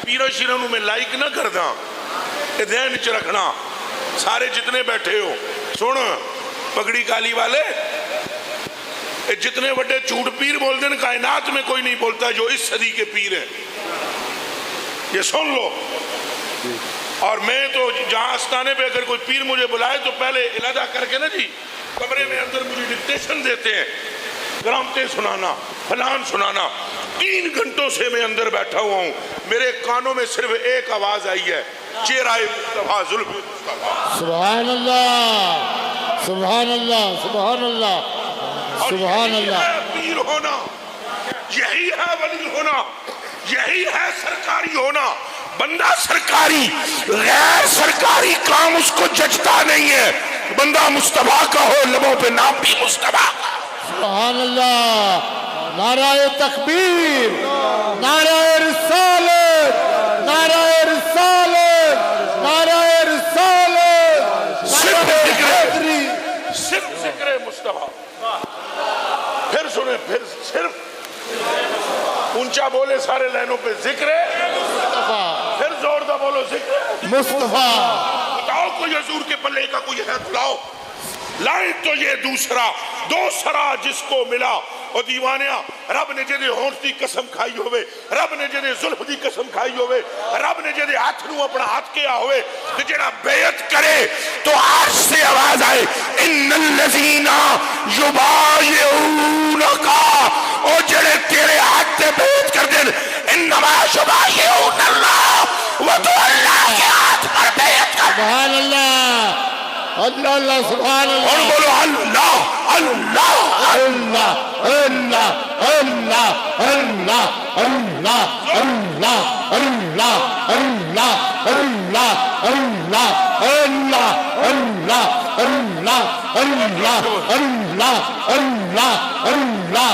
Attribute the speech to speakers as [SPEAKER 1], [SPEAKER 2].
[SPEAKER 1] पीरा शीरा नूं मैं लाइक ना करदा, ये ध्यान च रखना सारे जितने बैठे हो। सुन पगड़ी काली वाले, ये जितने बड़े झूठ पीर बोलते हैं कायनात में कोई नहीं बोलता जो इस सदी के पीर हैं, ये सुन लो। और मैं तो जहां आस्थाने पे अगर कोई पीर मुझे बुलाए तो पहले इलादा करके ना जी कमरे में अंदर मुझे डिक्टेशन देते हैं, ग्रामते सुनाना, फलान सुनाना। 3 घंटों से मैं अंदर बैठा हुआ हूँ, मेरे कानों में सिर्फ एक आवाज आई है, चेहरा मुस्तफा जुल्फ़े मुस्तफा।
[SPEAKER 2] सुभान अल्लाह, सुभान अल्लाह, सुभान अल्लाह, सुभान अल्लाह।
[SPEAKER 1] पीर होना यही है, वली होना यही है, सरकारी होना। बंदा सरकारी गैर सरकारी काम उसको जचता नहीं है, बंदा मुस्तफा का हो, लबों पे नाम भी मुस्तफा।
[SPEAKER 2] सुभान अल्लाह। नाराए तकबीर, नाराए रिसालत, नाराए रिसालत, नाराए रिसालत,
[SPEAKER 1] सिर्फ जिक्र मुस्तफा। फिर सुने, फिर सिर्फ ऊंचा बोले सारे लाइनों पे जिक्र
[SPEAKER 2] मुस्तफा,
[SPEAKER 1] फिर जोरदार बोलो जिक्र
[SPEAKER 2] मुस्तफा।
[SPEAKER 1] बताओ कोई हजूर के पल्ले का कोई है तो लाओ। लाए तो ये दूसरा जिसको मिला और दीवानिया रब ने जेदे होंठ दी कसम खाई होवे, रब ने जेदे जुल्फ दी कसम खाई होवे, रब ने जेदे हाथ नू अपना हाथ किया होवे, ते जेड़ा बेयत करे तो आर्श से आवाज आए, इन्नल लज़ीना युबायिऊनका, ओ जेड़े तेरे हाथ ते बेयत कर देन, इन्नमा युबायिऊनल्लाह, वो तो अल्लाह के हाथ पर बेयत कर।
[SPEAKER 2] सुभान अल्लाह, अल्लाह अल्लाह, सुभान अल्लाह।
[SPEAKER 1] और बोलो अल्लाह अल्लाह
[SPEAKER 2] अल्लाह अल्लाह अल्लाह अल्लाह अल्लाह अल्लाह अल्लाह अल्लाह अल्लाह अल्लाह अल्लाह अल्लाह अल्लाह अल्लाह अल्लाह अल्लाह अल्लाह